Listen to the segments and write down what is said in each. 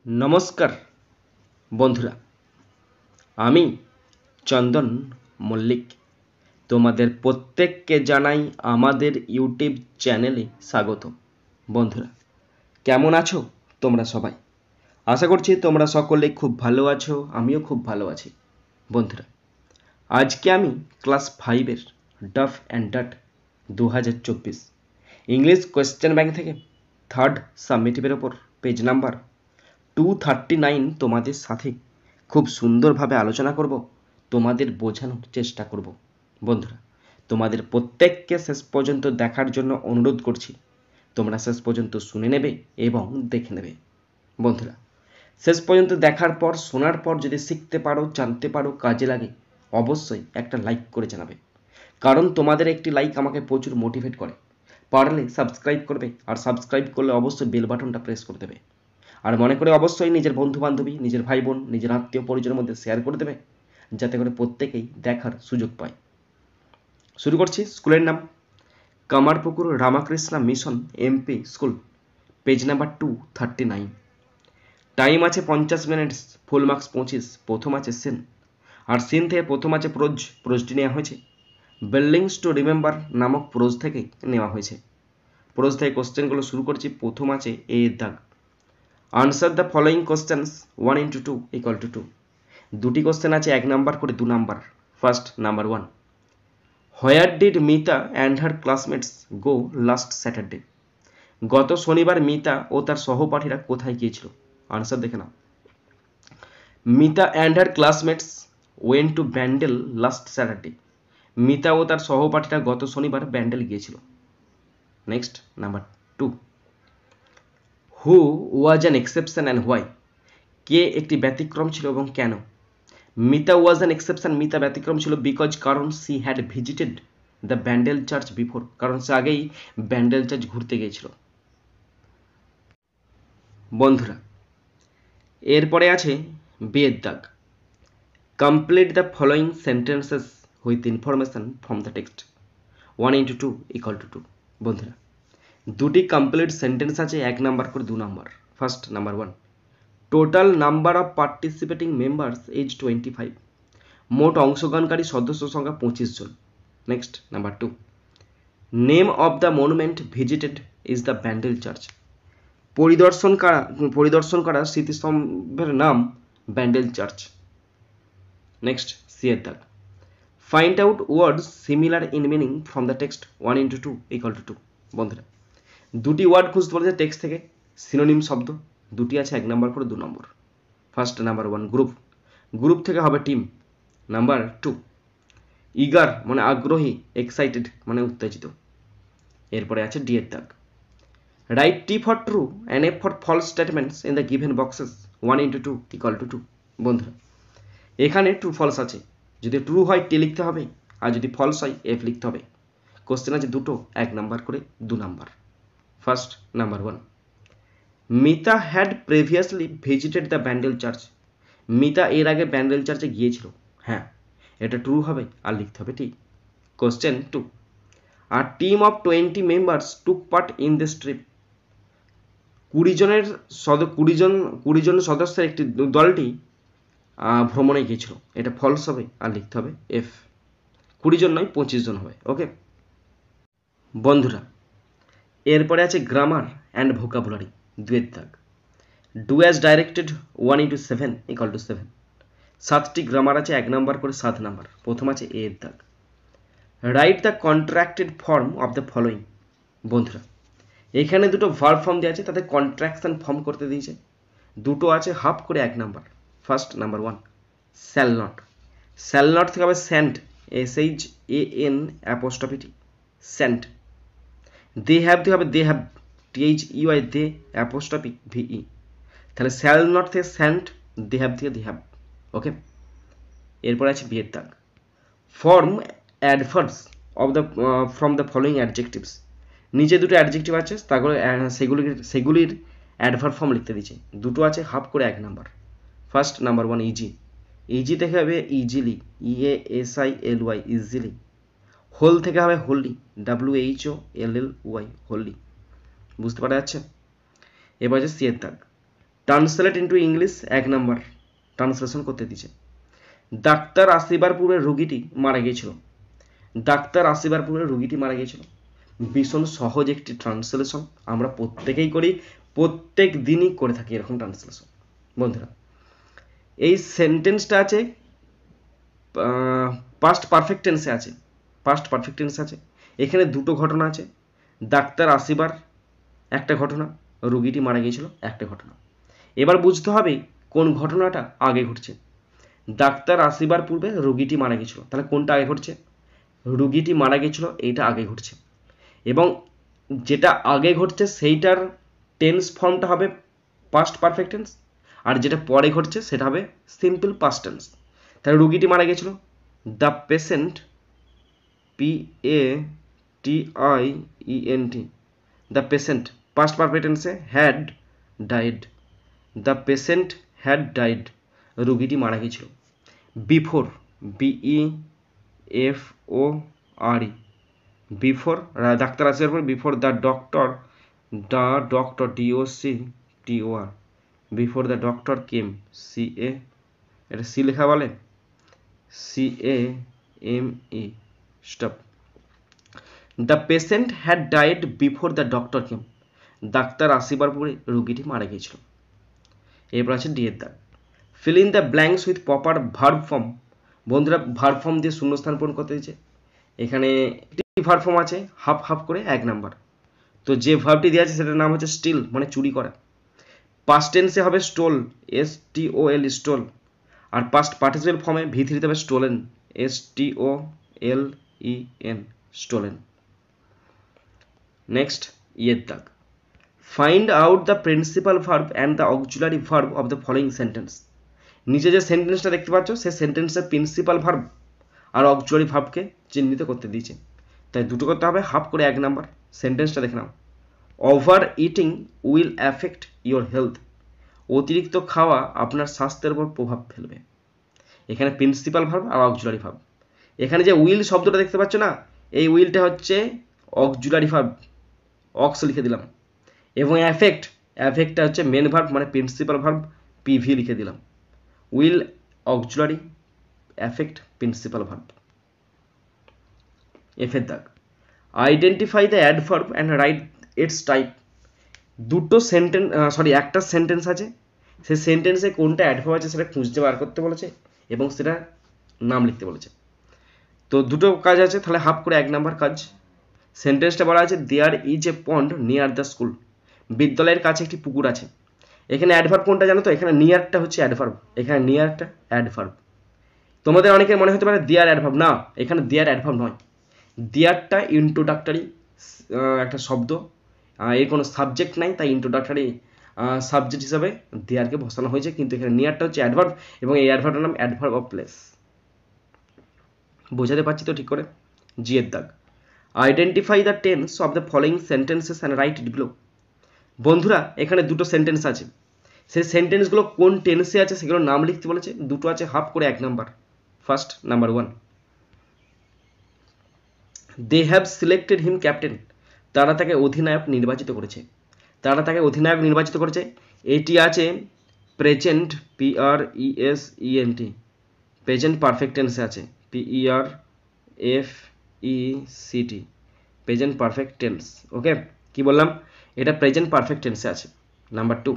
নমস্কার বন্ধুরা, আমি চন্দন মল্লিক তোমাদের প্রত্যেককে জানাই আমাদের ইউটিউব চ্যানেলে স্বাগত। বন্ধুরা, কেমন আছো তোমরা সবাই? আশা করছি তোমরা সকলে খুব ভালো আছো, আমিও খুব ভালো আছি। বন্ধুরা, আজকে আমি ক্লাস 5-এর Duff and Dutt 2024 English question bank থেকে থার্ড সাবমিটিভের ওপর পেজ নাম্বার 239 তোমাদের সাথে খুব সুন্দরভাবে আলোচনা করব, তোমাদের বোঝানোর চেষ্টা করব। বন্ধুরা, তোমাদের প্রত্যেককে শেষ পর্যন্ত দেখার জন্য অনুরোধ করছি। তোমরা শেষ পর্যন্ত শুনে নেবে এবং দেখে নেবে। বন্ধুরা, শেষ পর্যন্ত দেখার পর, শোনার পর যদি শিখতে পারো, জানতে পারো, কাজে লাগে, অবশ্যই একটা লাইক করে জানাবে। কারণ তোমাদের একটি লাইক আমাকে প্রচুর মোটিভেট করে। পারলে সাবস্ক্রাইব করবে, আর সাবস্ক্রাইব করলে অবশ্যই বেল বাটনটা প্রেস করে দেবে। আর মনে করে অবশ্যই নিজের বন্ধু বান্ধবী, নিজের ভাই বোন, নিজের আত্মীয় পরিজনের মধ্যে শেয়ার করে দেবে, যাতে করে প্রত্যেকেই দেখার সুযোগ পায়। শুরু করছি। স্কুলের নাম Kamarpukur Ramakrishna mission MP school, page number 239। Time আছে 50 মিনিট, ফুল মার্কস 25। প্রথম আছে সিন, আর সিন থেকে প্রথম আছে প্রোজটি নেওয়া হয়েছে বিল্ডিংস টু রিমেম্বার নামক প্রোজ থেকে নেওয়া হয়েছে। প্রোজ থেকে কোশ্চেনগুলো শুরু করছি। প্রথম আছে এ এর দাগ। Answer the following questions 1 into 2 equal to 2। দুটি কোশ্চেন আছে, 1 নাম্বার করে 2 number. First number 1, where did Mita and her classmates go last Saturday? গত শনিবার মিতা ও তার সহপাঠীরা কোথায় গিয়েছিল? আনসার দেখে নাও। Mita and her classmates went to Bandel last Saturday. Mita ও তার সহপাঠীরা গত শনিবার ব্যান্ডেল গিয়েছিল। Next number 2, who was an exception and why? কে একটি ব্যতিক্রম ছিল এবং কেন? Mita was an exception, Mita ব্যতিক্রম ছিল বিকজ, কারণ she had visited the Bandel church before, কারণ সে আগেই ব্যান্ডেল চার্চ ঘুরতে গিয়েছিল। বন্ধুরা, এরপরে আছে বিয়ের দাগ। Complete the following sentences with information from the text. 1 into 2 equal to 2। বন্ধুরা, দুটি কমপ্লিট সেন্টেন্স আছে, 1 নাম্বার করে 2 number. First number 1, total number of participating members is 25। মোট অংশগ্রহণকারী সদস্য সংখ্যা 25 জন। Next number 2, name of the monument visited is the Bandel church. পরিদর্শন করা স্মৃতিস্তম্ভের নাম ব্যান্ডেল চার্চ। নেক্সট সি এর দাগ। Find out words similar in meaning from the text 1 into 2 equal to 2। বন্ধুরা, দুটি ওয়ার্ড খুঁজতে বলেছে টেক্সট থেকে, সিনোনিম শব্দ। দুটি আছে, 1 নাম্বার করে 2 number. First number 1, group. Group থেকে হবে টিম। নাম্বার 2, ইগার মানে আগ্রহী, এক্সাইটেড মানে উত্তেজিত। এরপরে আছে ডি এর দাগ। Write T for true and F for false statements in the given boxes 1 into 2 equal to 2। বন্ধুরা, এখানে ট্রু ফলস আছে। যদি ট্রু হয় টি লিখতে হবে, আর যদি ফলস হয় এফ লিখতে হবে। কোশ্চেন আছে দুটো, 1 নাম্বার করে 2 number. First number 1, Mita had previously visited the Bandel church. Mita এর আগে ব্যান্ডেল চার্চে গিয়েছিল। হ্যাঁ, এটা ট্রু হবে, আর লিখতে হবে টি। Question 2, a team of 20 members took part in this trip. 20 জন সদস্যের একটি দলটি ভ্রমণে গিয়েছিল। এটা ফলস হবে, আর লিখতে হবে এফ। 20 জন নয়, 25 জন হবে। ওকে বন্ধুরা, এরপরে আছে গ্রামার অ্যান্ড ভোকাবুলারি, 2 এর দাগ। Do as directed 1 into 7 equal to 7। 7টি গ্রামার আছে, 1 নাম্বার করে 7 নাম্বার। প্রথম আছে এ এর দাগ। Write the contracted form of the following. বন্ধুরা, এখানে দুটো ভার্ব ফর্ম দেওয়া আছে, তাতে কন্ট্রাকশন ফর্ম করতে দিয়েছে। দুটো আছে হাফ করে 1 number. First number 1, shall not. Shall not থেকে হবে shan't, SHAN apostrophe shan't. They have থেকে হবে they have, THEY they apostrophe VE। তাহলে শ্যাল নট থেকে স্যান্ড, দে হ্যাভ থেকে দে হ্যাভ। ওকে, এরপর আছে বিয়ের দাগ। Form adverbs of the from the following adjectives. নিচে দুটো অ্যাডজেক্টিভ আছে, সেগুলির অ্যাডভার্ব ফর্ম লিখতে দিচ্ছে। দুটো আছে হাফ করে 1 number. First number 1, easy. Easy থেকে হবে ইজিলি, EASILY ইজিলি। হোল থেকে হবে হোলি, WHOLLY হোলি। বুঝতে পারা যাচ্ছে? এবার আছে সি এর দাগ। Translate into English 1 number translation করতে দিয়েছে। ডাক্তার আসিবার পূর্বে রোগীটি মারা গিয়েছিল। ডাক্তার আসিবার পূর্বে রোগীটি মারা গিয়েছিল। ভীষণ সহজ একটি ট্রান্সলেশন, আমরা প্রত্যেকেই করি, প্রত্যেক দিনই করে থাকি এরকম ট্রান্সলেশন। বন্ধুরা এই সেন্টেন্সটা আছে পাস্ট পারফেক্ট টেন্সে আছে, পাস্ট পারফেক্ট টেন্সে আছে। এখানে দুটো ঘটনা আছে, ডাক্তার আসিবার একটা ঘটনা, রোগীটি মারা গিয়েছিল একটা ঘটনা। এবার বুঝতে হবে কোন ঘটনাটা আগে ঘটছে। ডাক্তার আসিবার পূর্বে রোগীটি মারা গিয়েছিল, তাহলে কোনটা আগে ঘটছে? রোগীটি মারা গিয়েছিল এইটা আগে ঘটছে, এবং যেটা আগে ঘটছে সেইটার টেন্স ফর্মটা হবে পাস্ট পারফেক্ট টেন্স, আর যেটা পরে ঘটছে সেটা হবে সিম্পল পাস্ট টেন্স। তাহলে রোগীটি মারা গিয়েছিল, the patient, PATIENT, the patient past perfect টেন্সে had died, the patient had died, রোগীটি মারা গিয়েছিল। বিফোর, BEFORE, বিফোর ডাক্তার আসার পর, before the doctor, DOCTOR, before the doctor came, CA, এটা সি লেখা বলে, CAME, stop. The patient had died before the doctor came, ডাক্তার আসিবার পরে রোগীটি মারা গিয়েছিল। এরপর আছে ডি এর দাগ। Fill in the blanks with proper verb form. বন্ধুরা ভার্ব ফর্ম দিয়ে শূন্যস্থান পূরণ করতে দিয়েছে। এখানে একটি ভার্ব ফর্ম আছে হাফ হাফ করে 1 নাম্বার। তো যে ভার্বটি দেওয়া আছে সেটার নাম হচ্ছে স্টিল, মানে চুরি করা। পাস্ট টেন্সে হবে স্টোল, STOL, স্টোল। আর পাস্ট পার্টিসিপেল ফর্মে V3 তে হবে স্টোলেন, STOLEN, স্টোলেন। নেক্সট ইয়ের দাগ। Find out the principal verb and the auxiliary verb of the following sentence. নিচে যে সেন্টেন্সটা দেখতে পাচ্ছ সেই সেন্টেন্সের প্রিন্সিপাল ভার্ব আর অক্সিলারি ভার্বকে চিহ্নিত করতে দিয়েছে, তাই দুটো করতে হবে হাফ করে 1 নাম্বার। সেন্টেন্সটা দেখে নাও। Overeating will affect your health, অতিরিক্ত খাওয়া আপনার স্বাস্থ্যের উপর প্রভাব ফেলবে। এখানে প্রিন্সিপাল ভার্ব আর অক্সিলারি ভার্ব। এখানে যে উইল শব্দটা দেখতে পাচ্ছ না, এই উইলটা হচ্ছে অক্সিলারি ভার্ব, অক্স লিখে দিলাম, এবং অ্যাফেক্টটা হচ্ছে মেন ভার্ব মানে প্রিন্সিপাল ভার্ব, PV লিখে দিলাম। Will auxiliary, affect principal verb. এফের দাগ। Identify the adverb and write its type. দুটো সেন্টেন্স, একটা সেন্টেন্স আছে, সেই সেন্টেন্সে কোনটা অ্যাডভার্ব আছে সেটা খুঁজতে বার করতে বলেছে এবং সেটা নাম লিখতে বলেছে। তো দুটো কাজ আছে, তাহলে হাফ করে 1 নাম্বার কাজ। সেন্টেন্সটা বলা আছে there is a pond near the school, বিদ্যালয়ের কাছে একটি পুকুর আছে। এখানে অ্যাডভার্ব কোনটা জানো তো? এখানে নিয়ারটা হচ্ছে অ্যাডভার্ব, এখানে নিয়ারটা অ্যাডভার্ব। তোমাদের অনেকের মনে হতে পারে দেয়ার অ্যাডভার্ব, না এখানে দেয়ার অ্যাডভার্ব নয়। দেয়ারটা ইন্ট্রোডাক্টরি একটা শব্দ, এর কোনো সাবজেক্ট নাই, তাই ইন্ট্রোডাক্টরি সাবজেক্ট হিসাবে দেয়ারকে বসানো হয়েছে, কিন্তু এখানে নিয়ারটা হচ্ছে অ্যাডভার্ব এবং এই অ্যাডভার্বটার নাম অ্যাডভার্ব অফ প্লেস। বোঝাতে পারছি তো ঠিক করে? জি এর দাগ। Identify the tense of the following sentences and right it below. বন্ধুরা এখানে দুটো সেন্টেন্স আছে, সেই সেন্টেন্সগুলো কোন টেন্সে আছে সেগুলো নাম লিখতে বলেছে। দুটো আছে হাফ করে 1 number. First number 1, they have selected him captain, তারা তাকে অধিনায়ক নির্বাচিত করেছে। তারা তাকে অধিনায়ক নির্বাচিত করেছে, এটি আছে প্রেজেন্ট, PRESENT, প্রেজেন্ট পারফেক্ট টেন্সে আছে, PERFECT, প্রেজেন্ট পারফেক্ট টেন্স। ওকে, কি বললাম? এটা প্রেজেন্ট পারফেক্ট টেন্সে আছে। Number 2,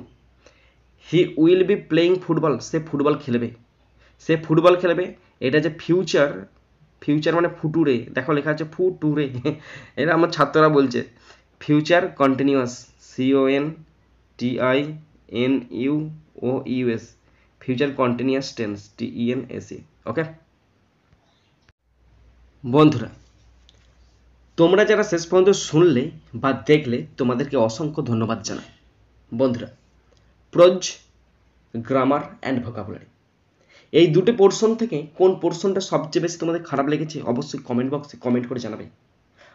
he will be playing football, say football খেলবে। সে ফুটবল খেলবে, এটা যে ফিউচার, ফিউচার মানে ফুটুরে, দেখো লেখা আছে ফুটুরে, এটা আমার ছাত্ররা বলছে। Future continuous, CONTINUOUS, future continuous tense, TENSE। ওকে বন্ধুরা, তোমরা যারা শেষ পর্যন্ত শুনলে বা দেখলে তোমাদেরকে অসংখ্য ধন্যবাদ জানাই। বন্ধুরা, প্রোজ, গ্রামার অ্যান্ড ভোকাবুলারি, এই দুটো পোর্শন থেকে কোন পোর্শনটা সবচেয়ে বেশি তোমাদের খারাপ লেগেছে অবশ্যই কমেন্ট বক্সে কমেন্ট করে জানাবে।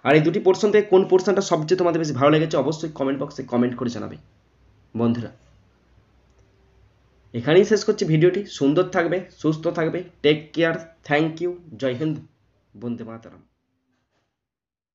আর এই দুটি পোর্শন থেকে কোন পোর্শনটা সবচেয়ে তোমাদের বেশি ভালো লেগেছে অবশ্যই কমেন্ট বক্সে কমেন্ট করে জানাবে। বন্ধুরা এখানেই শেষ করছি ভিডিওটি। সুন্দর থাকবে, সুস্থ থাকবে, টেক কেয়ার, থ্যাংক ইউ, জয় হিন্দ, বন্দে মাতরম।